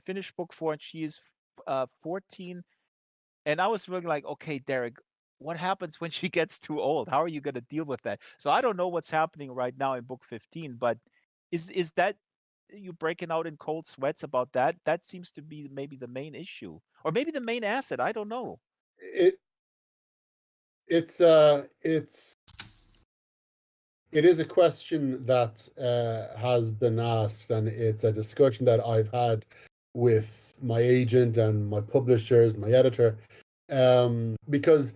finished book 4, and she is 14. And I was really like, okay, Derek, what happens when she gets too old? How are you going to deal with that? So I don't know what's happening right now in book 15, but is that you breaking out in cold sweats about that? That seems to be maybe the main issue, or maybe the main asset. I don't know. It it's it is a question that has been asked, and it's a discussion that I've had with my agent and my publishers, my editor, because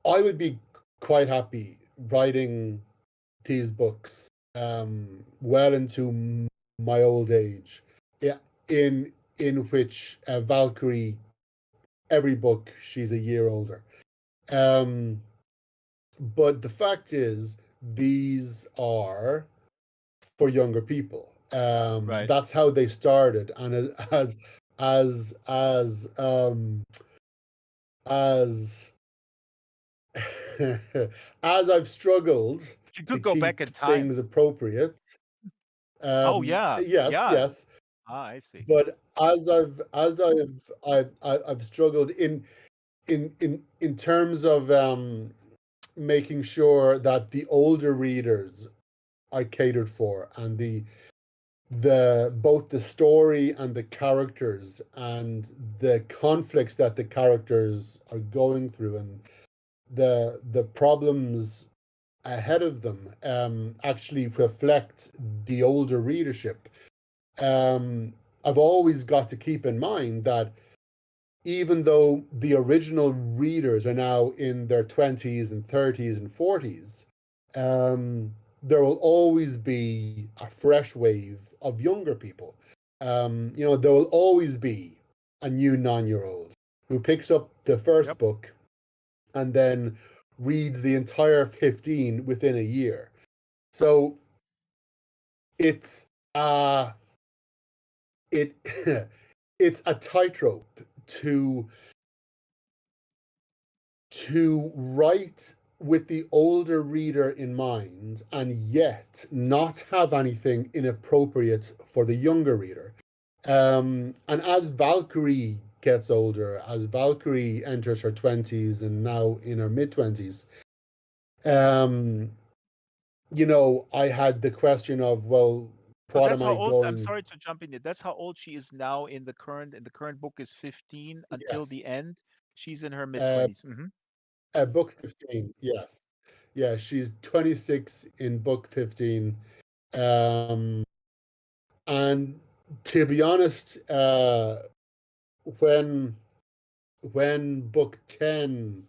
I would be quite happy writing these books well into my old age, yeah, in which Valkyrie, every book she's a year older. Um, but the fact is, these are for younger people. Right. That's how they started, and as as as I've struggled She to could go back keep in time. things appropriate, Oh yeah, yes, yeah. yes, Ah, I see. but I've struggled in terms of making sure that the older readers are catered for, and the both the story and the characters and the conflicts that the characters are going through, and the problems ahead of them actually reflect the older readership. I've always got to keep in mind that even though the original readers are now in their 20s and 30s and 40s, there will always be a fresh wave of younger people. There will always be a new 9-year old who picks up the first Yep. book and then reads the entire 15 within a year. So it's it it's a tightrope to write with the older reader in mind and yet not have anything inappropriate for the younger reader. And as Valkyrie gets older, as Valkyrie enters her 20s and now in her mid 20s, um, I had the question of, well, But what that's am how I old. I'm going? sorry to jump in there. That's how old she is now in the current. In the current book is 15 until the Yes, end. She's in her mid uh, 20s. Hmm. book 15. Yes, yeah, she's 26 in book 15. Um, and to be honest, when book 10,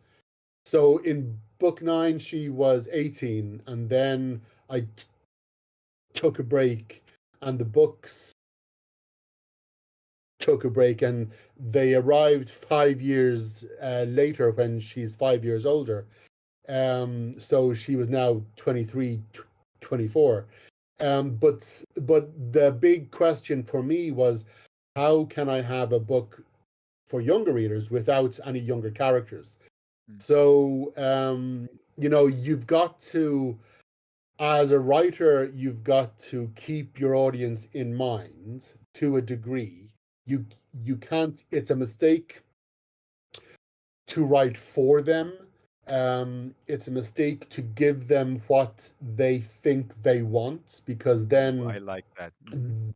so in book 9 she was 18, and then I took a break, and the books took a break, and they arrived 5 years later when she's 5 years older. So she was now 23, 24. But the big question for me was, how can I have a book for younger readers without any younger characters? So you've got to, as a writer, you've got to keep your audience in mind to a degree. You you can't. It's a mistake to write for them. It's a mistake to give them what they think they want, because Ooh, I then like that. Hmm.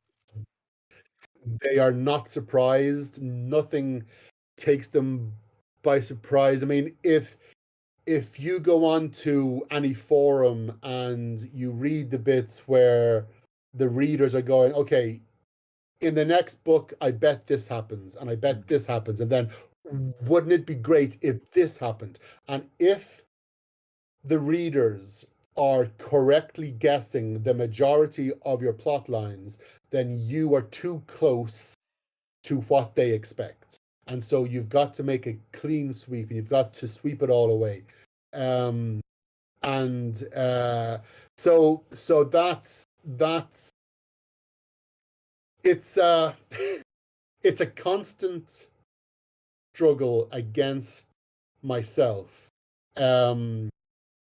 they are not surprised. Nothing takes them by surprise. I mean, if you go on to any forum and you read the bits where the readers are going, okay, in the next book, I bet this happens, and I bet this happens, and then wouldn't it be great if this happened? And if the readers are correctly guessing the majority of your plot lines, then you are too close to what they expect. And so you've got to make a clean sweep, and you've got to sweep it all away. Um, and so that's it's it's a constant struggle against myself, um,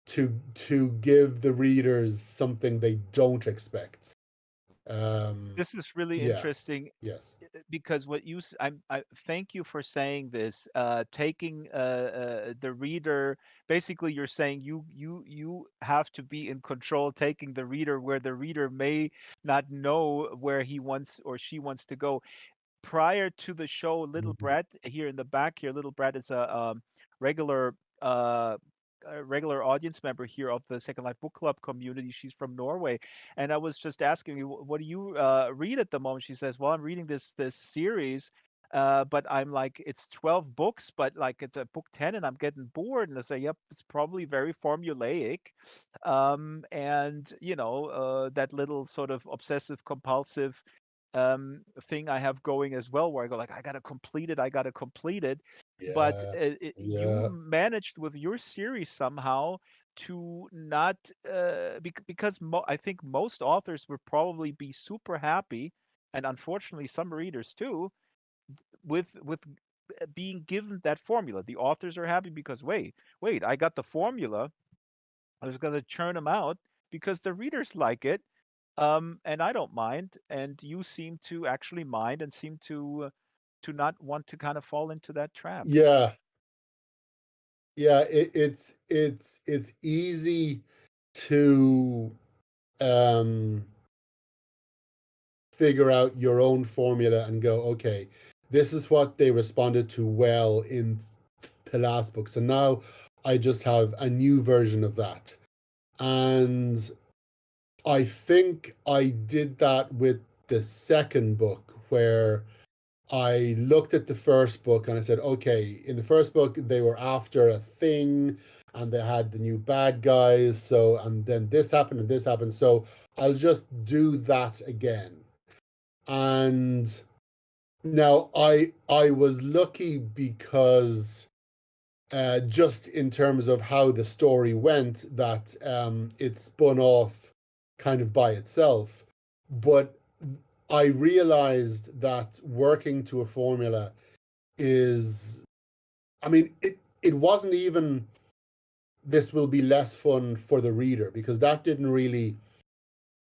to give the readers something they don't expect. This is really Yeah. interesting Yes. because what you I thank you for saying this. Taking the reader, basically, you're saying you have to be in control, taking the reader where the reader may not know where he wants or she wants to go. Prior to the show, Little Mhm. Brett here in the back here, Little Brett is regular uh a regular audience member here of the Second Life Book Club community. She's from Norway, and I was just asking you, what do you read at the moment? She says, "Well, I'm reading this series, but I'm like, it's 12 books, but like it's a book 10, and I'm getting bored." And I say, "Yep, it's probably very formulaic." And that little sort of obsessive compulsive thing I have going as well, where I go like, I gotta complete it, I gotta complete it. But Yeah. you Yeah. managed with your series somehow to not because I think most authors would probably be super happy, and unfortunately some readers too, with being given that formula. The authors are happy because wait, I got the formula. I was gonna churn them out because the readers like it, and I don't mind, and you seem to actually mind and seem to not want to kind of fall into that trap. Yeah. Yeah. It's easy to um figure out your own formula and go, okay, this is what they responded to well in the last book. So now I just have a new version of that. And I think I did that with the second book, where I looked at the first book and I said, okay, in the first book, they were after a thing and they had the new bad guys. So, and then this happened and this happened. So I'll just do that again. And now I was lucky because just in terms of how the story went, that it spun off kind of by itself. But I realized that working to a formula is, I mean, it wasn't even this will be less fun for the reader, because that didn't really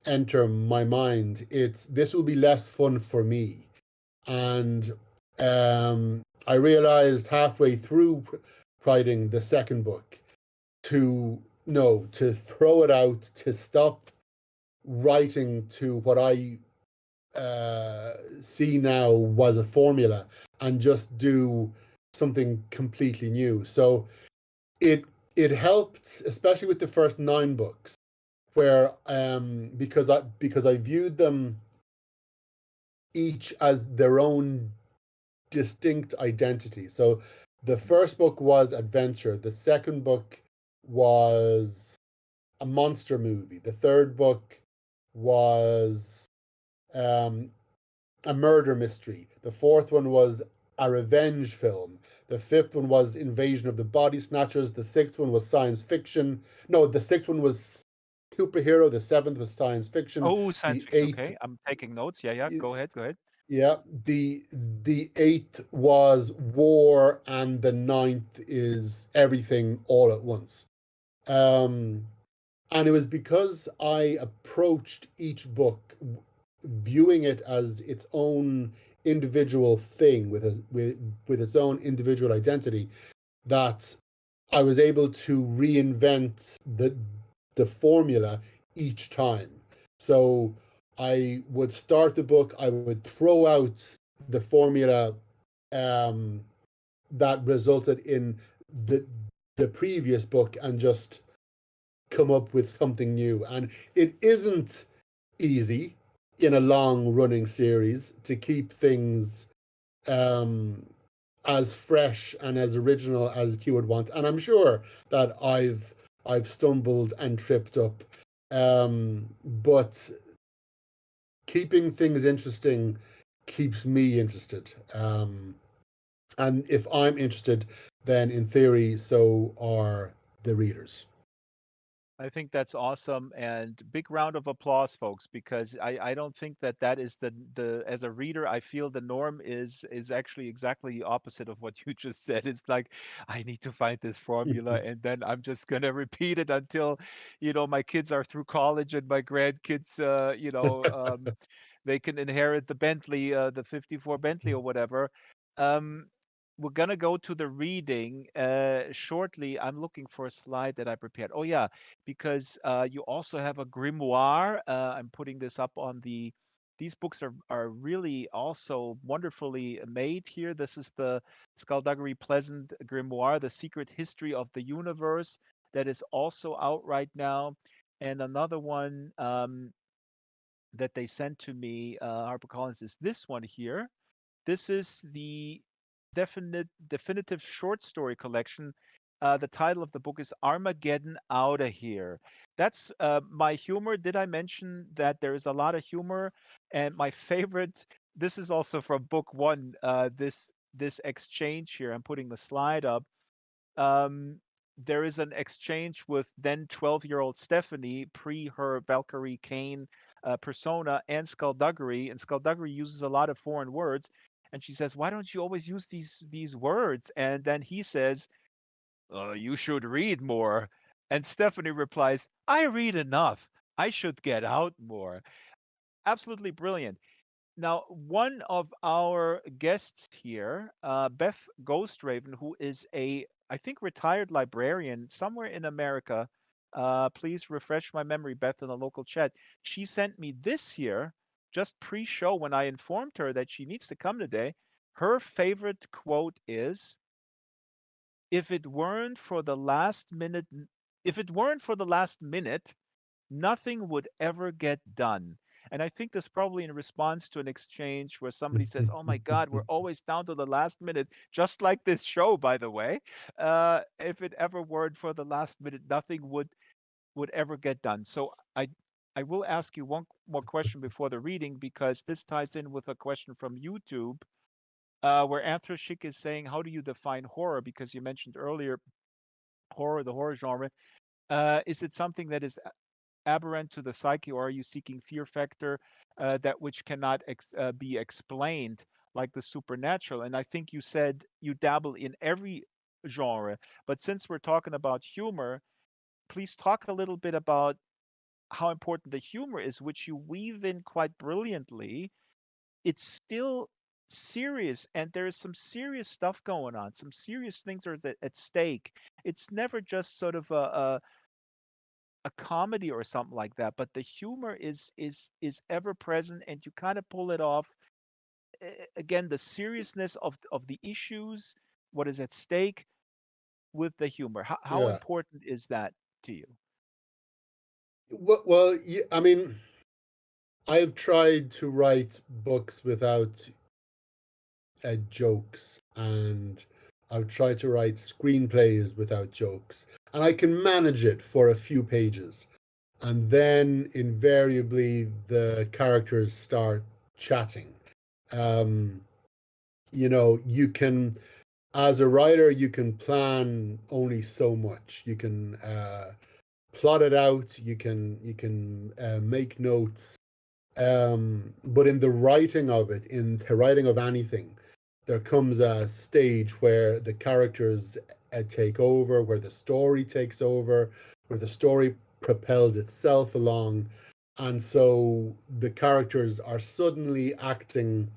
enter my mind. It's this will be less fun for me. And I realized halfway through writing the second book to no, to throw it out, to stop writing to what I see now was a formula, and just do something completely new. So it it helped, especially with the first 9 books, where because I viewed them each as their own distinct identity. So the first book was adventure. The second book was a monster movie. The third book was um, a murder mystery. The fourth one was a revenge film. The fifth one was Invasion of the Body Snatchers. The sixth one was science fiction. No, the sixth one was superhero. The seventh was science fiction. Oh, science The fiction. eighth, Okay, I'm taking notes. Yeah, yeah. Go ahead. Go ahead. yeah, the eighth was war, and the ninth is everything all at once. Um, and it was because I approached each book viewing it as its own individual thing with its own individual identity, that I was able to reinvent the formula each time. So I would start the book, I would throw out the formula um, that resulted in the the previous book, and just come up with something new. And it isn't easy in a long running series to keep things um, as fresh and as original as you would want. And I'm sure that I've stumbled and tripped up, but keeping things interesting keeps me interested. And if I'm interested, then in theory, so are the readers. I think that's awesome, and big round of applause, folks, because I don't think that that is the as a reader, I feel the norm is actually exactly the opposite of what you just said. It's like I need to find this formula, and then I'm just gonna repeat it until, my kids are through college and my grandkids, they can inherit the Bentley, the 54 Bentley or whatever. Um, we're gonna go to the reading shortly. I'm looking for a slide that I prepared. Oh yeah, because you also have a grimoire. I'm putting this up on the. These books are really also wonderfully made here. This is the Skullduggery Pleasant Grimoire, The Secret History of the Universe, that is also out right now. And another one that they sent to me, HarperCollins, is this one here. This is the definitive short story collection. The title of the book is Armageddon Outta Here. That's my humor. Did I mention that there is a lot of humor? And my favorite. This is also from book one. This exchange here. I'm putting the slide up. um, there is an exchange with then 12-year-old Stephanie, pre her Valkyrie Kane persona, and Skullduggery. And Skullduggery uses a lot of foreign words. And she says, "Why don't you always use these words?" And then he says, "You should read more." And Stephanie replies, "I read enough. I should get out more." Absolutely brilliant. Now, one of our guests here, Beth Ghostraven, who is I think, retired librarian somewhere in America. Please refresh my memory, Beth, in the local chat. She sent me this here just pre-show when I informed her that she needs to come today. Her favorite quote is, "If it weren't for the last minute, if it weren't for the last minute, nothing would ever get done." And I think that's probably in response to an exchange where somebody says, "Oh my God, we're always down to the last minute," just like this show, by the way. If it ever weren't for the last minute, nothing would ever get done. So I will ask you one more question before the reading, because this ties in with a question from YouTube, where Anthroshik is saying, "How do you define horror?" Because you mentioned earlier horror, the horror genre. Is it something that is aberrant to the psyche, or are you seeking fear factor, that which cannot be explained, like the supernatural? And I think you said you dabble in every genre, but since we're talking about humor, please talk a little bit about how important the humor is, which you weave in quite brilliantly. It's still serious, and there is some serious stuff going on. Some serious things are at stake. It's never just sort of a comedy or something like that, but the humor is ever present, and you kind of pull it off. Again, the seriousness of the issues, what is at stake, with the humor. How Yeah. important is that to you? Well, yeah, I mean, I've tried to write books without jokes, and I've tried to write screenplays without jokes, and I can manage it for a few pages. And then invariably the characters start chatting. Um, you can, as a writer, you can plan only so much. You can plot it out. You can make notes. But in the writing of it, in the writing of anything, there comes a stage where the characters take over, where the story takes over, where the story propels itself along. And so the characters are suddenly acting,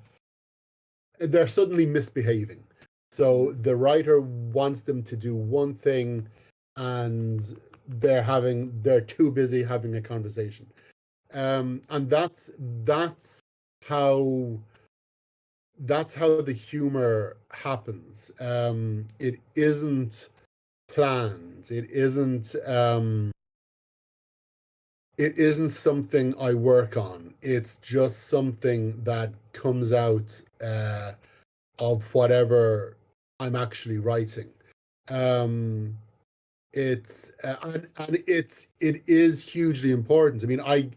they're suddenly misbehaving. Hmm. So the writer wants them to do one thing, and they're too busy having a conversation. And how that's how the humor happens. It isn't planned. It isn't something I work on. It's just something that comes out of whatever I'm actually writing. Um, it is hugely important. I mean, I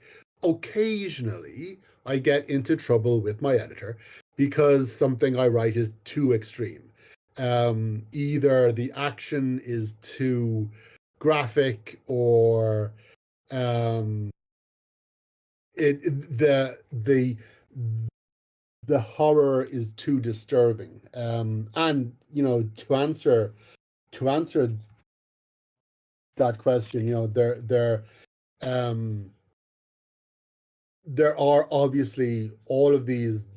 occasionally I get into trouble with my editor because something I write is too extreme. Either the action is too graphic or um, the horror is too disturbing. And to answer that question, um, there are obviously all of these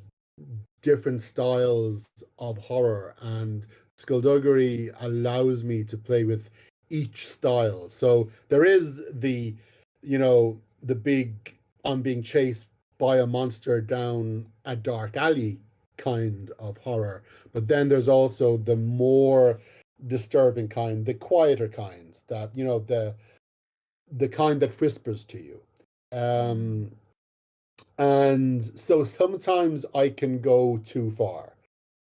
different styles of horror, and Skullduggery allows me to play with each style. So there is the big I'm being chased by a monster down a dark alley kind of horror, but then there's also the more disturbing kind, the quieter kinds that the kind that whispers to you. Um, and so sometimes I can go too far,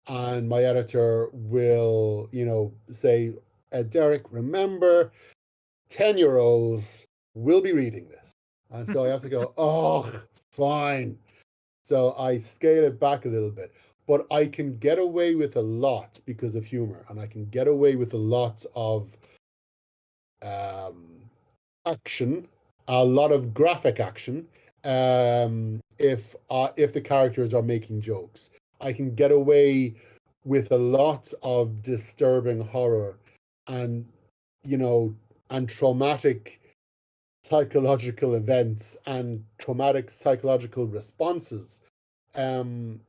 and my editor will, say, Derek, remember, 10-year-olds will be reading this. And so I have to go, oh, fine. So I scale it back a little bit. But I can get away with a lot because of humor, and I can get away with a lot of um, action, a lot of graphic action. If the characters are making jokes, I can get away with a lot of disturbing horror, and you know, and traumatic psychological events and traumatic psychological responses. Um,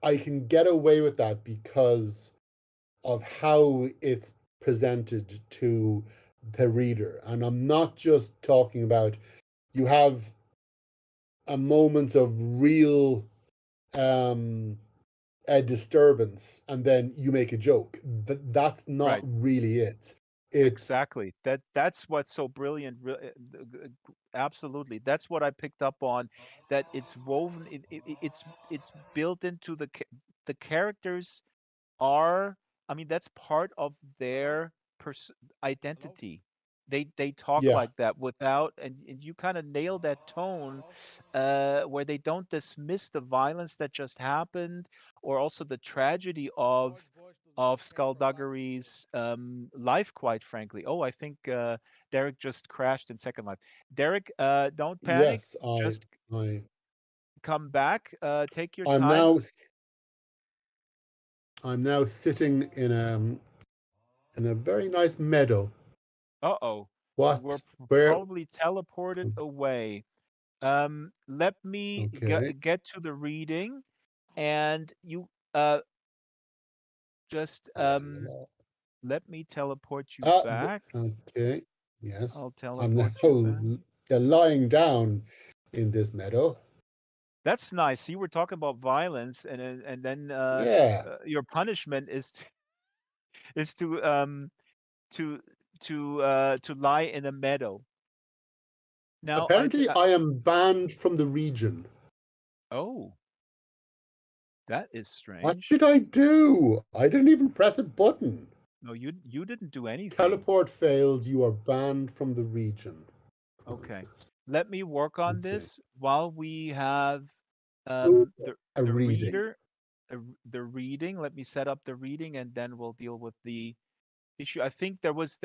I can get away with that because of how it's presented to the reader. And I'm not just talking about you have a moment of real um, a disturbance and then you make a joke. That's not Right. really it. It's Exactly. That's what's so brilliant. Absolutely. That's what I picked up on. That it's woven. It's built into the characters are, I mean, that's part of their identity. They talk yeah, like that without, and you kind of nail that tone, where they don't dismiss the violence that just happened, or also the tragedy of Skullduggery's life, quite frankly. Oh, I think Derek just crashed in Second Life. Derek, don't panic. yes, I Just I come back. Take your I'm time. now I'm now sitting in a very nice meadow. Uh-oh. We're What? Where? probably teleported away. Let me Okay. get to the reading, and you just La, la, la. let me teleport you Ah, back. okay. Yes. I'll I'm now teleport you back. lying down in this meadow. That's nice. See, we're talking about violence, and then Yeah. your punishment is is to to lie in a meadow. Now Apparently, I am banned from the region. oh, that is What strange. did I do? I didn't even press a button. No, you didn't do anything. Teleport failed. You are banned from the region. What is Okay. this? Let me work on Let's see. this while we have Ooh, the a the reading. reader, the reading. Let me set up the reading, and then we'll deal with the issue. I think there was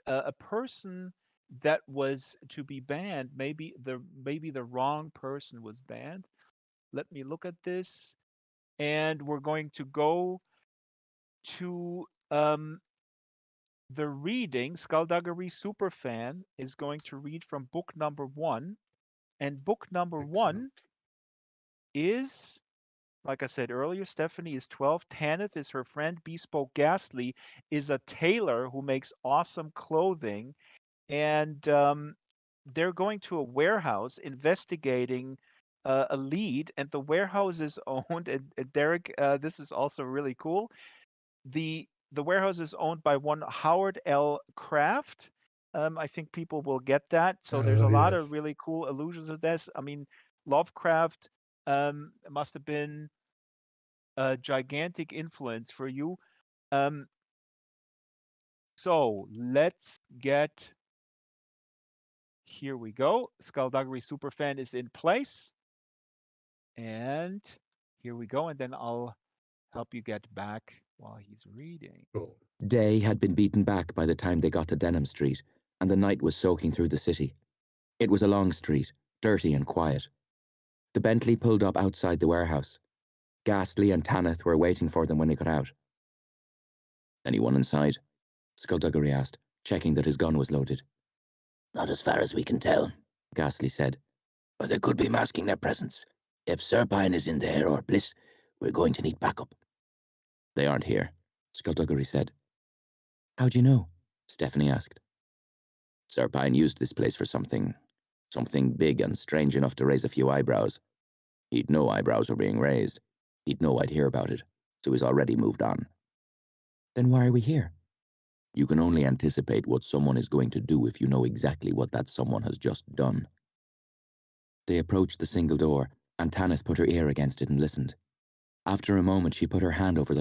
a person that was to be banned. Maybe the wrong person was banned. Let me look at this, and we're going to go to the reading. Skullduggery Superfan is going to read from book number one. And book number Excellent. one is, like I said earlier, Stephanie is 12. Tanith is her friend. Bespoke Ghastly is a tailor who makes awesome clothing. And they're going to a warehouse investigating a lead. And the warehouse is owned, and Derek, this is also really cool. The warehouse is owned by one Howard L. Kraft. I think people will get that. So there's Oh, a lot of yes. really cool allusions to this. I mean, Lovecraft must have been a gigantic influence for you. Um, so let's get here we go. Skullduggery Superfan is in place. And here we go. And then I'll help you get back. while he's reading. Cool. Day had been beaten back by the time they got to Denham Street, and the night was soaking through the city. It was a long street, dirty and quiet. The Bentley pulled up outside the warehouse. Ghastly and Tanith were waiting for them when they got out. "Anyone inside?" Skullduggery asked, checking that his gun was loaded. "Not as far as we can tell," Ghastly said. "But they could be masking their presence. If Serpine is in there or Bliss, we're going to need backup." "They aren't here," Skullduggery said. "How'd you know?" Stephanie asked. "Serpine used this place for something big and strange enough to raise a few eyebrows. He'd know eyebrows were being raised. He'd know I'd hear about it, so he's already moved on." "Then why are we here?" "You can only anticipate what someone is going to do if you know exactly what that someone has just done." They approached the single door, and Tanith put her ear against it and listened. After a moment, she put her hand over the